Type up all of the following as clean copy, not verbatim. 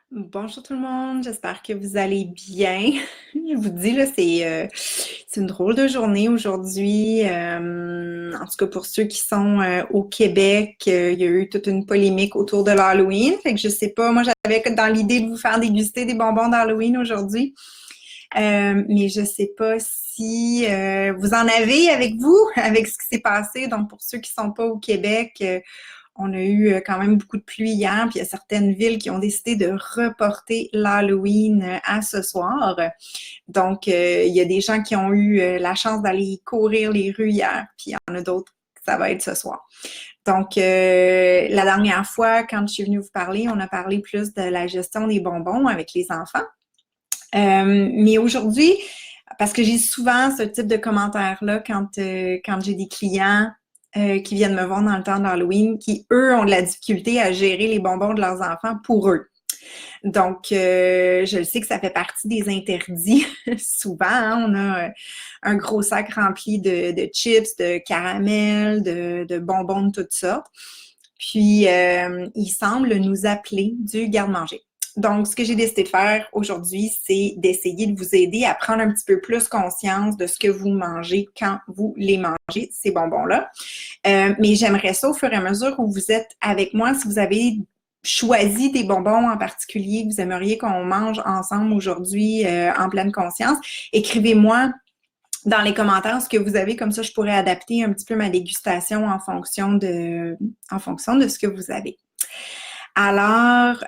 Bonjour tout le monde, j'espère que vous allez bien. Je vous dis, là, c'est une drôle de journée aujourd'hui. En tout cas, pour ceux qui sont au Québec, il y a eu toute une polémique autour de l'Halloween. Fait que je sais pas, moi j'avais dans l'idée de vous faire déguster des bonbons d'Halloween aujourd'hui. Mais je sais pas si vous en avez avec vous, avec ce qui s'est passé. Donc, pour ceux qui sont pas au Québec, on a eu quand même beaucoup de pluie hier, puis il y a certaines villes qui ont décidé de reporter l'Halloween à ce soir. Donc, il y a des gens qui ont eu la chance d'aller courir les rues hier, puis il y en a d'autres que ça va être ce soir. Donc, la dernière fois, quand je suis venue vous parler, on a parlé plus de la gestion des bonbons avec les enfants. Mais aujourd'hui, parce que j'ai souvent ce type de commentaires-là quand j'ai des clients qui viennent me voir dans le temps d'Halloween, qui, eux, ont de la difficulté à gérer les bonbons de leurs enfants pour eux. Donc, je le sais que ça fait partie des interdits. Souvent, hein, on a un gros sac rempli de chips, de caramel, de bonbons de toutes sortes. Puis, ils semblent nous appeler du garde-manger. Donc, ce que j'ai décidé de faire aujourd'hui, c'est d'essayer de vous aider à prendre un petit peu plus conscience de ce que vous mangez quand vous les mangez, ces bonbons-là. Mais j'aimerais ça, au fur et à mesure où vous êtes avec moi, si vous avez choisi des bonbons en particulier que vous aimeriez qu'on mange ensemble aujourd'hui en pleine conscience, écrivez-moi dans les commentaires ce que vous avez, comme ça je pourrais adapter un petit peu ma dégustation en fonction de ce que vous avez. Alors,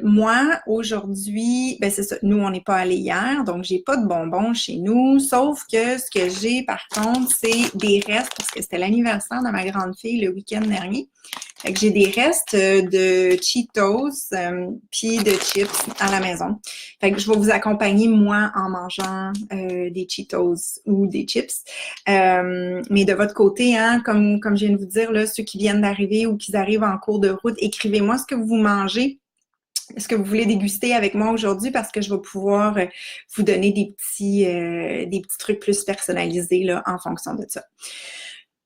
moi, aujourd'hui, ben c'est ça, nous, on n'est pas allé hier, donc j'ai pas de bonbons chez nous, sauf que ce que j'ai, par contre, c'est des restes, parce que c'était l'anniversaire de ma grande fille le week-end dernier. Fait que j'ai des restes de Cheetos puis de chips à la maison. Fait que je vais vous accompagner, moi, en mangeant des Cheetos ou des chips. Mais de votre côté, hein, comme je viens de vous dire, là, ceux qui viennent d'arriver ou qui arrivent en cours de route, écrivez-moi ce que vous mangez, ce que vous voulez déguster avec moi aujourd'hui parce que je vais pouvoir vous donner des petits trucs plus personnalisés là, en fonction de ça.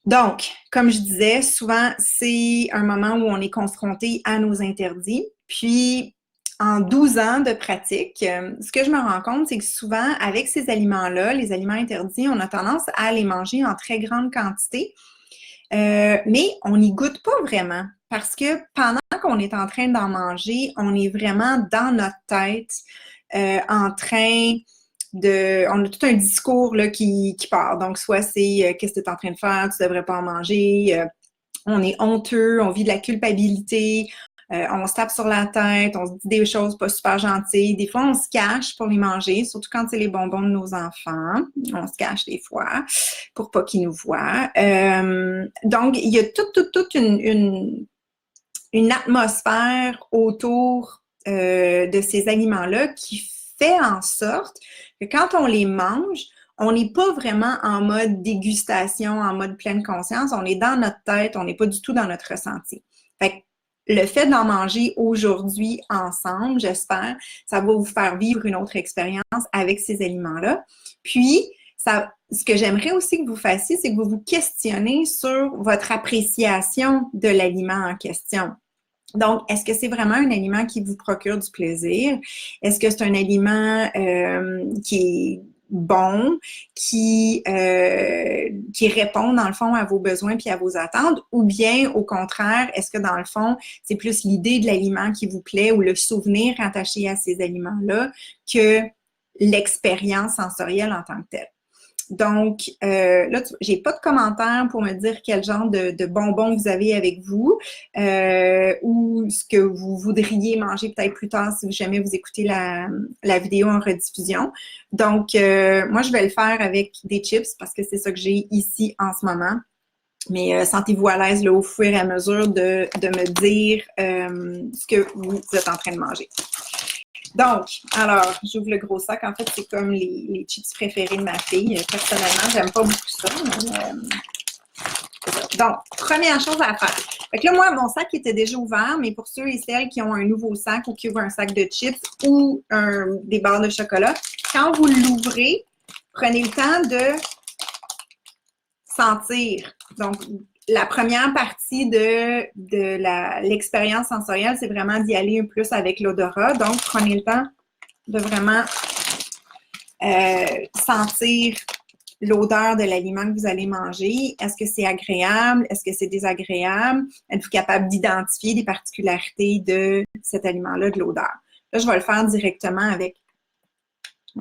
Donc, comme je disais, souvent, c'est un moment où on est confronté à nos interdits. Puis, en 12 ans de pratique, ce que je me rends compte, c'est que souvent, avec ces aliments-là, les aliments interdits, on a tendance à les manger en très grande quantité, mais on n'y goûte pas vraiment. Parce que pendant qu'on est en train d'en manger, on est vraiment dans notre tête, en train on a tout un discours là, qui part. Donc, soit c'est qu'est-ce que tu es en train de faire, tu devrais pas en manger, on est honteux, on vit de la culpabilité, on se tape sur la tête, on se dit des choses pas super gentilles. Des fois, on se cache pour les manger, surtout quand c'est les bonbons de nos enfants. On se cache des fois pour pas qu'ils nous voient. Donc, il y a toute une atmosphère autour de ces aliments-là qui fait en sorte que quand on les mange, on n'est pas vraiment en mode dégustation, en mode pleine conscience. On est dans notre tête, on n'est pas du tout dans notre ressenti. Fait que le fait d'en manger aujourd'hui ensemble, j'espère, ça va vous faire vivre une autre expérience avec ces aliments-là. Puis, ce que j'aimerais aussi que vous fassiez, c'est que vous vous questionnez sur votre appréciation de l'aliment en question. Donc, est-ce que c'est vraiment un aliment qui vous procure du plaisir? Est-ce que c'est un aliment qui est bon, qui répond dans le fond à vos besoins puis à vos attentes? Ou bien, au contraire, est-ce que dans le fond, c'est plus l'idée de l'aliment qui vous plaît ou le souvenir attaché à ces aliments-là que l'expérience sensorielle en tant que telle? Donc, là, j'ai pas de commentaires pour me dire quel genre de bonbons vous avez avec vous ou ce que vous voudriez manger peut-être plus tard si jamais vous écoutez la vidéo en rediffusion. Donc, moi, je vais le faire avec des chips parce que c'est ça que j'ai ici en ce moment. Mais sentez-vous à l'aise là, au fur et à mesure de me dire ce que vous êtes en train de manger. Donc, alors, j'ouvre le gros sac. En fait, c'est comme les chips préférés de ma fille. Personnellement, j'aime pas beaucoup ça. Donc, première chose à faire. Fait que là, moi, mon sac était déjà ouvert, mais pour ceux et celles qui ont un nouveau sac ou qui ouvrent un sac de chips ou des barres de chocolat, quand vous l'ouvrez, prenez le temps de sentir. Donc, la première partie de l'expérience sensorielle, c'est vraiment d'y aller plus avec l'odorat. Donc, prenez le temps de vraiment sentir l'odeur de l'aliment que vous allez manger. Est-ce que c'est agréable? Est-ce que c'est désagréable? Êtes-vous capable d'identifier des particularités de cet aliment-là, de l'odeur? Là, je vais le faire directement avec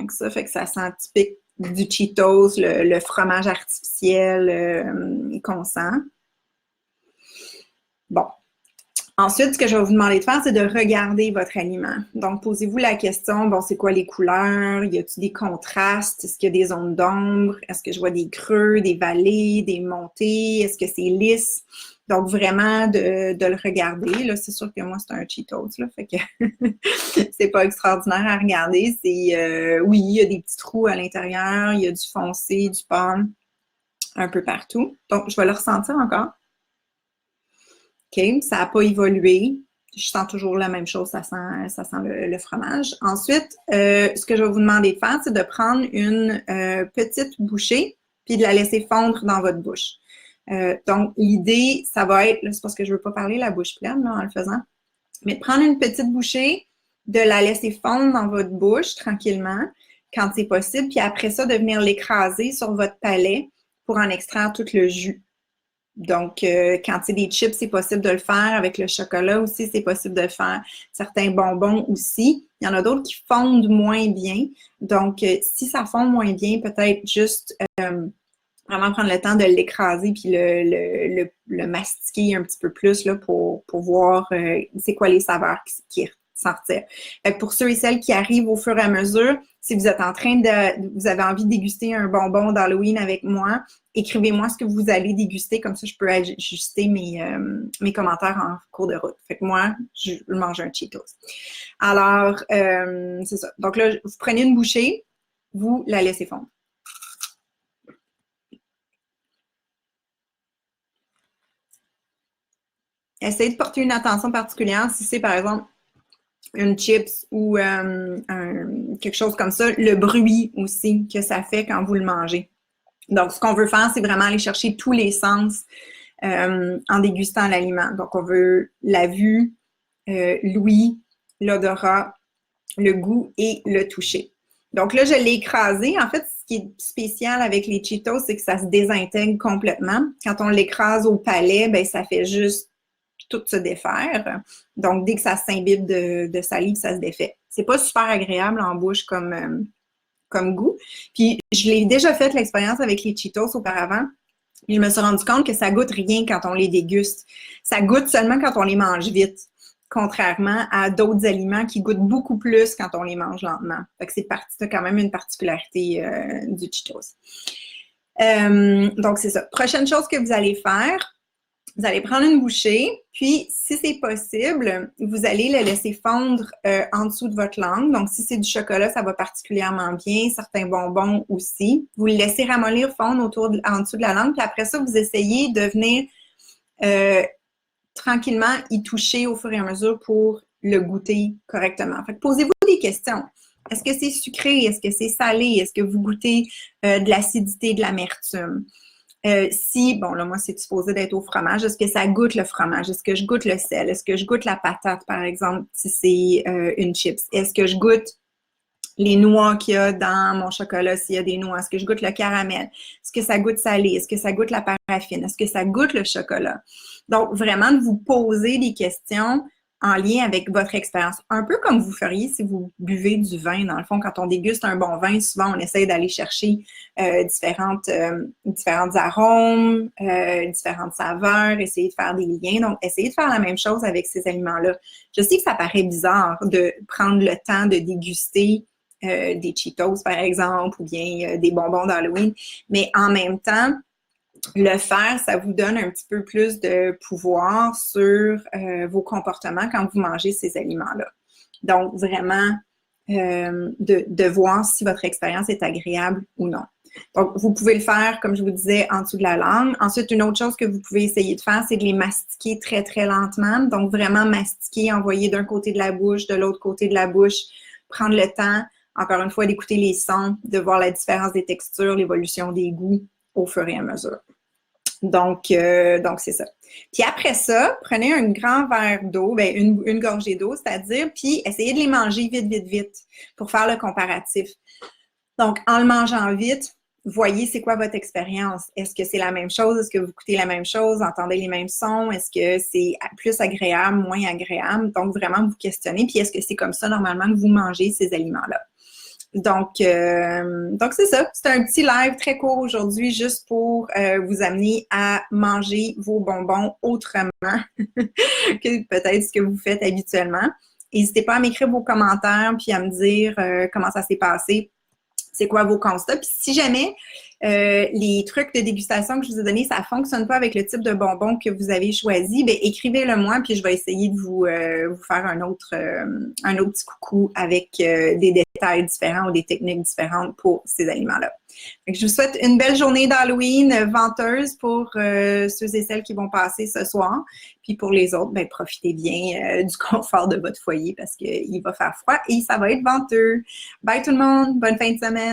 ça, fait que ça sent typique du Cheetos, le fromage artificiel qu'on sent. Bon. Ensuite, ce que je vais vous demander de faire, c'est de regarder votre aliment. Donc, posez-vous la question, bon, c'est quoi les couleurs? Y a-t-il des contrastes? Est-ce qu'il y a des zones d'ombre? Est-ce que je vois des creux, des vallées, des montées? Est-ce que c'est lisse? Donc, vraiment, de le regarder. Là, c'est sûr que moi, c'est un Cheetos, là, fait que c'est pas extraordinaire à regarder. C'est, oui, il y a des petits trous à l'intérieur, il y a du foncé, du pomme, un peu partout. Donc, je vais le ressentir encore. OK, ça n'a pas évolué. Je sens toujours la même chose, ça sent le fromage. Ensuite, ce que je vais vous demander de faire, c'est de prendre une petite bouchée puis de la laisser fondre dans votre bouche. Donc, l'idée, ça va être, c'est parce que je ne veux pas parler la bouche pleine là, en le faisant, mais de prendre une petite bouchée, de la laisser fondre dans votre bouche tranquillement, quand c'est possible, puis après ça, de venir l'écraser sur votre palais pour en extraire tout le jus. Donc, quand c'est des chips, c'est possible de le faire. Avec le chocolat aussi, c'est possible de le faire. Certains bonbons aussi. Il y en a d'autres qui fondent moins bien. Donc, si ça fond moins bien, peut-être juste vraiment prendre le temps de l'écraser puis le mastiquer un petit peu plus là, pour voir c'est quoi les saveurs qui sortir. Fait que pour ceux et celles qui arrivent au fur et à mesure, si vous êtes en train vous avez envie de déguster un bonbon d'Halloween avec moi, écrivez-moi ce que vous allez déguster, comme ça je peux ajuster mes commentaires en cours de route. Fait que moi, je mange un Cheetos. Alors, c'est ça. Donc là, vous prenez une bouchée, vous la laissez fondre. Essayez de porter une attention particulière si c'est, par exemple, une chips ou quelque chose comme ça, le bruit aussi que ça fait quand vous le mangez. Donc, ce qu'on veut faire, c'est vraiment aller chercher tous les sens en dégustant l'aliment. Donc, on veut la vue, l'ouïe, l'odorat, le goût et le toucher. Donc là, je l'ai écrasé. En fait, ce qui est spécial avec les Cheetos, c'est que ça se désintègre complètement. Quand on l'écrase au palais, ben ça fait juste tout se défaire. Donc, dès que ça s'imbibe de salive, ça se défait. C'est pas super agréable en bouche comme goût. Puis, je l'ai déjà fait l'expérience avec les Cheetos auparavant. Puis, je me suis rendu compte que ça goûte rien quand on les déguste. Ça goûte seulement quand on les mange vite, contrairement à d'autres aliments qui goûtent beaucoup plus quand on les mange lentement. Fait que c'est quand même une particularité du Cheetos. Donc, c'est ça. Prochaine chose que vous allez faire, vous allez prendre une bouchée, puis si c'est possible, vous allez le laisser fondre en dessous de votre langue. Donc, si c'est du chocolat, ça va particulièrement bien. Certains bonbons aussi. Vous le laissez ramollir, fondre en dessous de la langue, puis après ça, vous essayez de venir tranquillement y toucher au fur et à mesure pour le goûter correctement. Fait que posez-vous des questions. Est-ce que c'est sucré? Est-ce que c'est salé? Est-ce que vous goûtez de l'acidité, de l'amertume? Bon, là, moi, c'est supposé d'être au fromage. Est-ce que ça goûte le fromage? Est-ce que je goûte le sel? Est-ce que je goûte la patate, par exemple, si c'est une chips? Est-ce que je goûte les noix qu'il y a dans mon chocolat, s'il y a des noix? Est-ce que je goûte le caramel? Est-ce que ça goûte salé? Est-ce que ça goûte la paraffine? Est-ce que ça goûte le chocolat? Donc, vraiment, de vous poser des questions en lien avec votre expérience. Un peu comme vous feriez si vous buvez du vin. Dans le fond, quand on déguste un bon vin, souvent, on essaie d'aller chercher différentes arômes, différentes saveurs, essayer de faire des liens. Donc, essayez de faire la même chose avec ces aliments-là. Je sais que ça paraît bizarre de prendre le temps de déguster des Cheetos, par exemple, ou bien des bonbons d'Halloween, mais en même temps, le faire, ça vous donne un petit peu plus de pouvoir sur vos comportements quand vous mangez ces aliments-là. Donc, vraiment, de voir si votre expérience est agréable ou non. Donc, vous pouvez le faire, comme je vous disais, en dessous de la langue. Ensuite, une autre chose que vous pouvez essayer de faire, c'est de les mastiquer très, très lentement. Donc, vraiment mastiquer, envoyer d'un côté de la bouche, de l'autre côté de la bouche, prendre le temps, encore une fois, d'écouter les sons, de voir la différence des textures, l'évolution des goûts au fur et à mesure. Donc c'est ça. Puis après ça, prenez un grand verre d'eau, ben une gorgée d'eau, c'est-à-dire, puis essayez de les manger vite, vite, vite pour faire le comparatif. Donc, en le mangeant vite, voyez c'est quoi votre expérience. Est-ce que c'est la même chose? Est-ce que vous écoutez la même chose? Entendez les mêmes sons? Est-ce que c'est plus agréable, moins agréable? Donc, vraiment vous questionnez. Puis, est-ce que c'est comme ça normalement que vous mangez ces aliments-là? Donc c'est ça. C'est un petit live très court aujourd'hui juste pour vous amener à manger vos bonbons autrement que peut-être ce que vous faites habituellement. N'hésitez pas à m'écrire vos commentaires puis à me dire comment ça s'est passé. C'est quoi vos constats? Puis si jamais les trucs de dégustation que je vous ai donnés, ça ne fonctionne pas avec le type de bonbon que vous avez choisi, bien, écrivez-le moi, puis je vais essayer de vous faire un autre petit coucou avec des détails différents ou des techniques différentes pour ces aliments-là. Je vous souhaite une belle journée d'Halloween venteuse pour ceux et celles qui vont passer ce soir. Puis pour les autres, bien, profitez bien du confort de votre foyer parce qu'il va faire froid et ça va être venteux. Bye tout le monde, bonne fin de semaine!